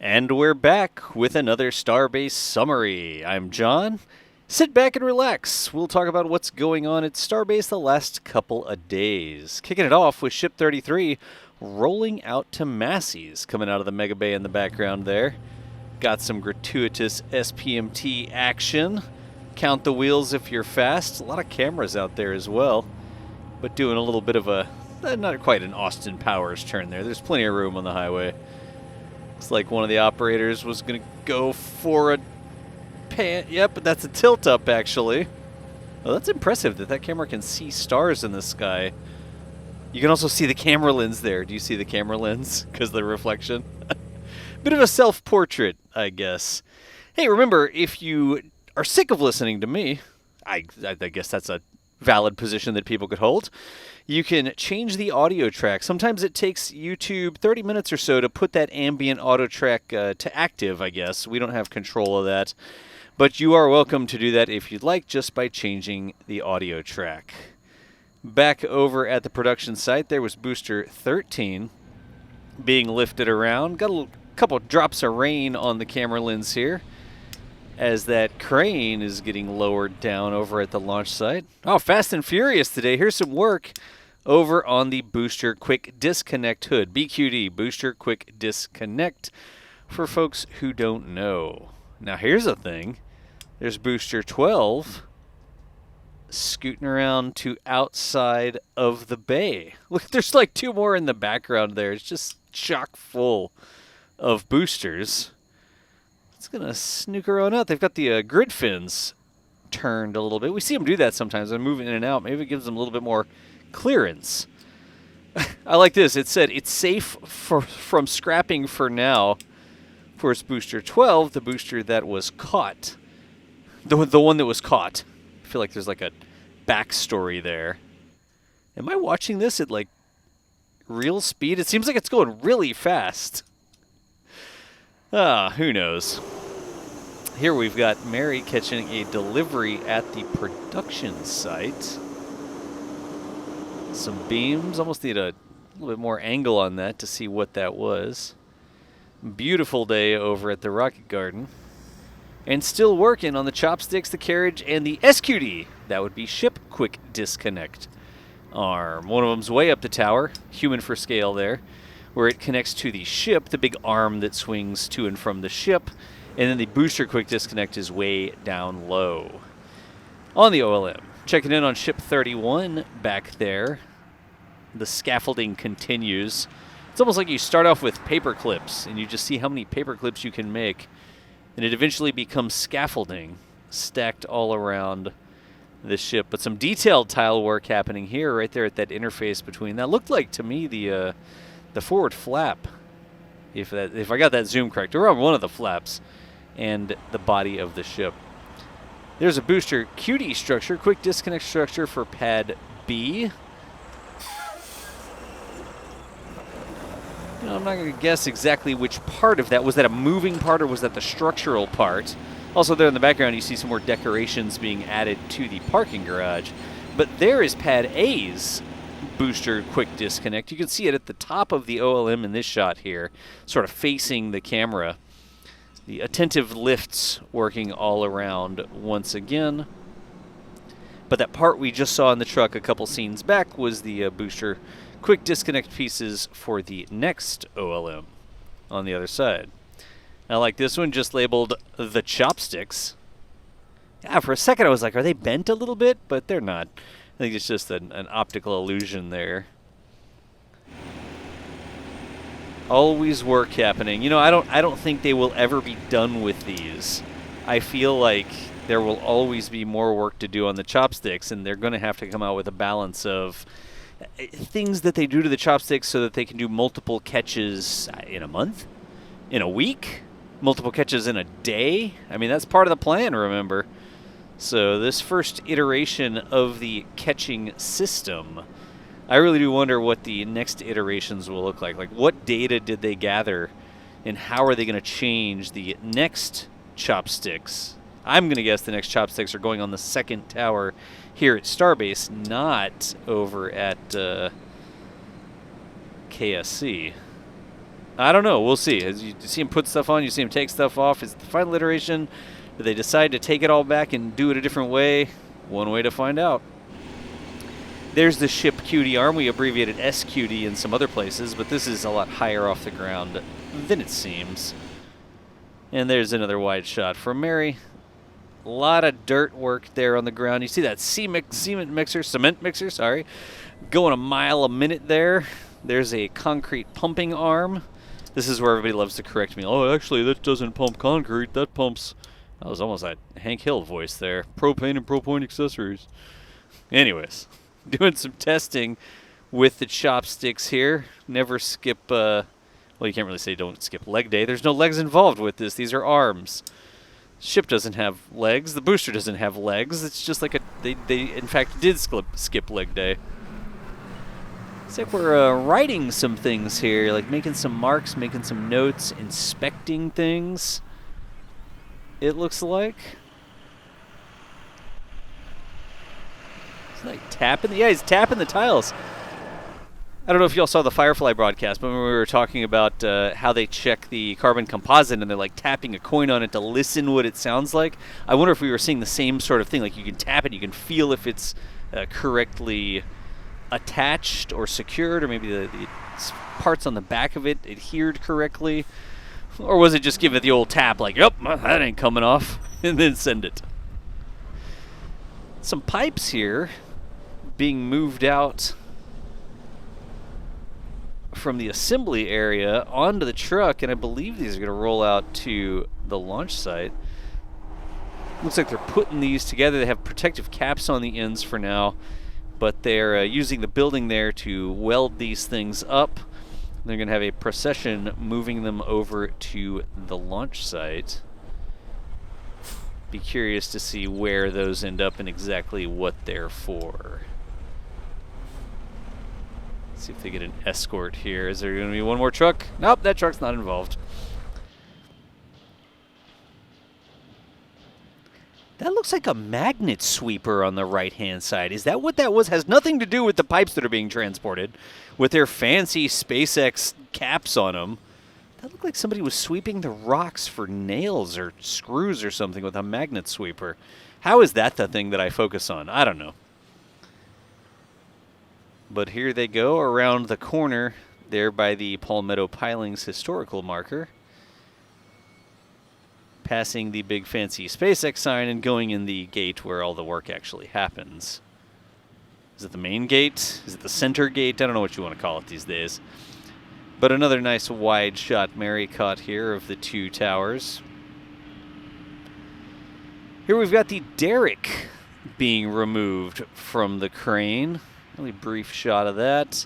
And we're back with another Starbase Summary. I'm John. Sit back and relax. We'll talk about what's going on at Starbase the last couple of days. Kicking it off with Ship 33 rolling out to Massey's, coming out of the Mega Bay in the background there. Got some gratuitous SPMT action. Count the wheels if you're fast. A lot of cameras out there as well. But doing a little bit of a, not quite an Austin Powers turn there. There's plenty of room on the highway. It's like one of the operators was going to go for a pan. Yep, but that's a tilt up, actually. Well, that's impressive that that camera can see stars in the sky. You can also see the camera lens there. Do you see the camera lens? Because of the reflection. Bit of a self-portrait, I guess. Hey, remember, if you are sick of listening to me, I guess that's a valid position that people could hold. You can change the audio track. Sometimes it takes YouTube 30 minutes or so to put that ambient auto track to active, I guess. We don't have control of that. But you are welcome to do that if you'd like, just by changing the audio track. Back over at the production site, there was Booster 13 being lifted around. Got a couple drops of rain on the camera lens here, as that crane is getting lowered down over at the launch site. Oh, fast and furious today. Here's some work over on the Booster Quick Disconnect hood. BQD, Booster Quick Disconnect, for folks who don't know. Now, here's a thing. There's Booster 12 scooting around to outside of the bay. Look, there's like two more in the background there. It's just chock full of boosters. It's going to snook around out. They've got the grid fins turned a little bit. We see them do that sometimes. They're moving in and out. Maybe it gives them a little bit more clearance. I like this. It said it's safe from scrapping for now. For its Booster 12, the booster that was caught. The one that was caught. I feel like there's like a backstory there. Am I watching this at like real speed? It seems like it's going really fast. Who knows? Here we've got Mary catching a delivery at the production site. Some beams. Almost need a little bit more angle on that to see what that was. Beautiful day over at the Rocket Garden. And still working on the Chopsticks, the Carriage, and the SQD. That would be Ship Quick Disconnect Arm. One of them's way up the tower, human for scale there, where it connects to the ship, the big arm that swings to and from the ship, and then the Booster Quick Disconnect is way down low. On the OLM, checking in on Ship 31 back there. The scaffolding continues. It's almost like you start off with paper clips, and you just see how many paper clips you can make, and it eventually becomes scaffolding stacked all around the ship. But some detailed tile work happening here, right there at that interface between. That looked like to me the forward flap, if I got that zoom correct, or on one of the flaps, and the body of the ship. There's a booster QD structure, quick disconnect structure for Pad B. I'm not going to guess exactly which part of that. Was that a moving part or was that the structural part? Also there in the background you see some more decorations being added to the parking garage. But there is Pad A's booster quick disconnect. You can see it at the top of the OLM in this shot here, sort of facing the camera. The attentive lifts working all around once again. But that part we just saw in the truck a couple scenes back was the booster quick disconnect pieces for the next OLM on the other side. I like this one, just labeled the Chopsticks. Yeah, for a second I was like, are they bent a little bit? But they're not. I think it's just an optical illusion there. Always work happening. You know, I don't think they will ever be done with these. I feel like there will always be more work to do on the Chopsticks, and they're going to have to come out with a balance of things that they do to the Chopsticks so that they can do multiple catches in a month, in a week, multiple catches in a day. I mean, that's part of the plan, remember. So this first iteration of the catching system, I really do wonder what the next iterations will look like. Like, what data did they gather, and how are they going to change the next Chopsticks? I'm going to guess the next Chopsticks are going on the second tower here at Starbase, not over at KSC. I don't know. We'll see. As you see him put stuff on, you see him take stuff off. Is it the final iteration? Do they decide to take it all back and do it a different way? One way to find out. There's the ship QD arm. We abbreviated SQD in some other places, but this is a lot higher off the ground than it seems. And there's another wide shot from Mary. A lot of dirt work there on the ground. You see that cement mixer, sorry, going a mile a minute there. There's a concrete pumping arm. This is where everybody loves to correct me. Oh, actually, that doesn't pump concrete. That pumps... That was almost that Hank Hill voice there. Propane and propane accessories. Anyways, doing some testing with the chopsticks here. Never skip... well, you can't really say don't skip leg day. There's no legs involved with this. These are arms. Ship doesn't have legs. The booster doesn't have legs. It's just like a... They in fact, did skip leg day. It's like we're writing some things here, like making some marks, making some notes, inspecting things, it looks like. It's like tapping... Yeah, he's tapping the tiles. I don't know if y'all saw the Firefly broadcast, but when we were talking about how they check the carbon composite and they're like tapping a coin on it to listen what it sounds like, I wonder if we were seeing the same sort of thing. Like you can tap it, you can feel if it's correctly attached or secured, or maybe the parts on the back of it adhered correctly. Or was it just give it the old tap like, yep, that ain't coming off, and then send it. Some pipes here being moved out from the assembly area onto the truck, and I believe these are going to roll out to the launch site. Looks like they're putting these together. They have protective caps on the ends for now, but they're using the building there to weld these things up. They're going to have a procession moving them over to the launch site. Be curious to see where those end up and exactly what they're for. Let's see if they get an escort here. Is there going to be one more truck? Nope, that truck's not involved. That looks like a magnet sweeper on the right-hand side. Is that what that was? Has nothing to do with the pipes that are being transported, with their fancy SpaceX caps on them. That looked like somebody was sweeping the rocks for nails or screws or something with a magnet sweeper. How is that the thing that I focus on? I don't know. But here they go around the corner there by the Palmetto Pilings historical marker, passing the big fancy SpaceX sign and going in the gate where all the work actually happens. Is it the main gate? Is it the center gate? I don't know what you want to call it these days. But another nice wide shot Mary caught here of the two towers. Here we've got the Derrick being removed from the crane. Really brief shot of that.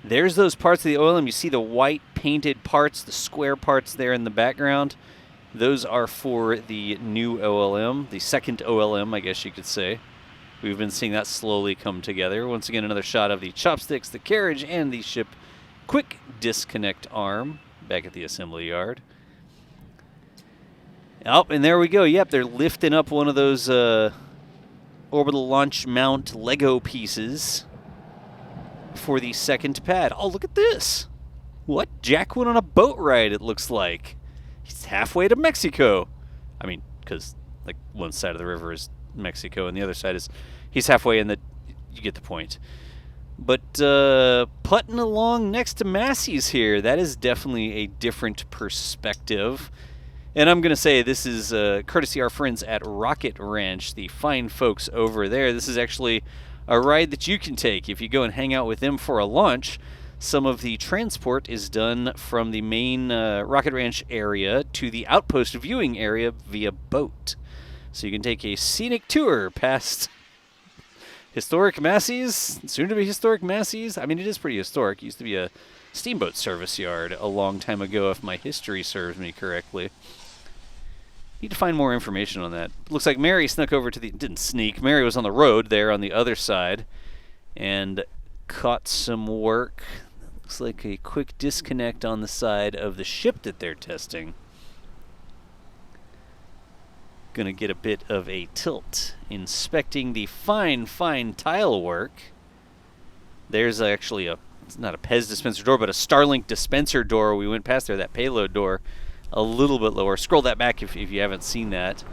There's those parts of the OLM. You see the white painted parts, the square parts there in the background. Those are for the new OLM, the second OLM, I guess you could say. We've been seeing that slowly come together. Once again, another shot of the Chopsticks, the Carriage, and the ship quick disconnect arm back at the assembly yard. Oh, and there we go. Yep, they're lifting up one of those orbital launch mount Lego pieces for the second pad. Oh, look at this. What? Jack went on a boat ride, it looks like. He's halfway to Mexico. I mean, because like one side of the river is Mexico and the other side is... He's halfway in the... You get the point. But putting along next to Massey's here, that is definitely a different perspective. And I'm going to say this is courtesy our friends at Rocket Ranch, the fine folks over there. This is actually a ride that you can take if you go and hang out with them for a lunch. Some of the transport is done from the main Rocket Ranch area to the outpost viewing area via boat. So you can take a scenic tour past historic Massey's, soon to be historic Massey's. I mean, it is pretty historic. It used to be a steamboat service yard a long time ago, if my history serves me correctly. Need to find more information on that. Looks like Mary snuck over to the... Didn't sneak. Mary was on the road there on the other side and caught some work. Looks like a quick disconnect on the side of the ship that they're testing. Gonna get a bit of a tilt. Inspecting the fine tile work. There's actually a it's not a Pez dispenser door, but a Starlink dispenser door. We went past there, that payload door, a little bit lower. Scroll that back if you haven't seen that.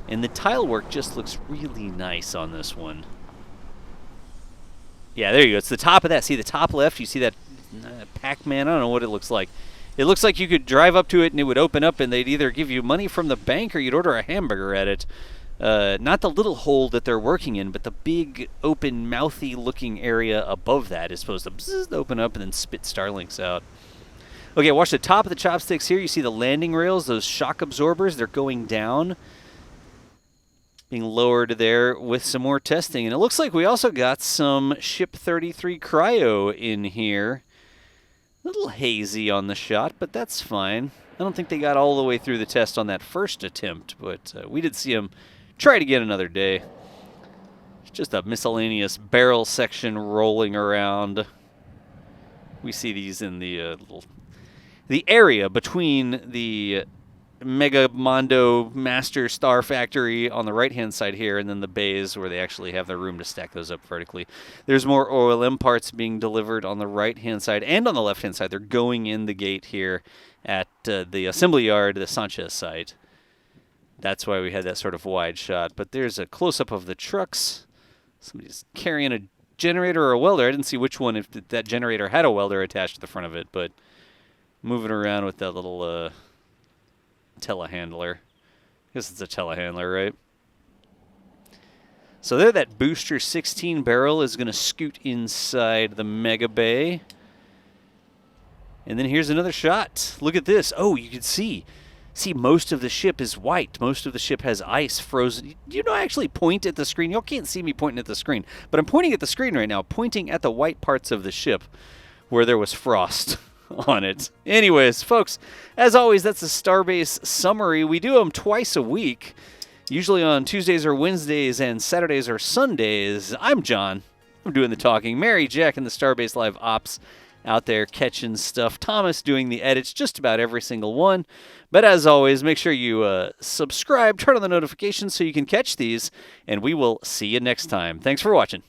And the tile work just looks really nice on this one. Yeah, there you go. It's the top of that. See the top left? You see that Pac-Man? I don't know what it looks like. It looks like you could drive up to it and it would open up and they'd either give you money from the bank or you'd order a hamburger at it. Not the little hole that they're working in, but the big, open, mouthy looking area above that is supposed to bzzz, open up and then spit Starlinks out. Okay, watch the top of the chopsticks here. You see the landing rails, those shock absorbers. They're going down, being lowered there with some more testing. And it looks like we also got some Ship 33 Cryo in here. A little hazy on the shot, but that's fine. I don't think they got all the way through the test on that first attempt, but we did see them try it again another day. It's just a miscellaneous barrel section rolling around. We see these in the the area between the Mega Mondo Master Star Factory on the right-hand side here, and then the bays where they actually have their room to stack those up vertically. There's more OLM parts being delivered on the right-hand side and on the left-hand side. They're going in the gate here at the assembly yard, the Sanchez site. That's why we had that sort of wide shot. But there's a close-up of the trucks. Somebody's carrying a generator or a welder. I didn't see which one, if that generator had a welder attached to the front of it, but moving around with that little telehandler. I guess it's a telehandler, right? So there, that booster 16 barrel is going to scoot inside the mega bay. And then here's another shot. Look at this. Oh, you can see. See, most of the ship is white. Most of the ship has ice frozen. You know, I actually point at the screen. Y'all can't see me pointing at the screen, but I'm pointing at the screen right now, pointing at the white parts of the ship where there was frost on it. Anyways, folks, as always, that's a Starbase summary. We do them twice a week, usually on Tuesdays or Wednesdays and Saturdays or Sundays. I'm John. I'm doing the talking. Mary, Jack, and the Starbase Live Ops out there catching stuff. Thomas doing the edits, just about every single one. But as always, make sure you subscribe, turn on the notifications so you can catch these, and we will see you next time. Thanks for watching.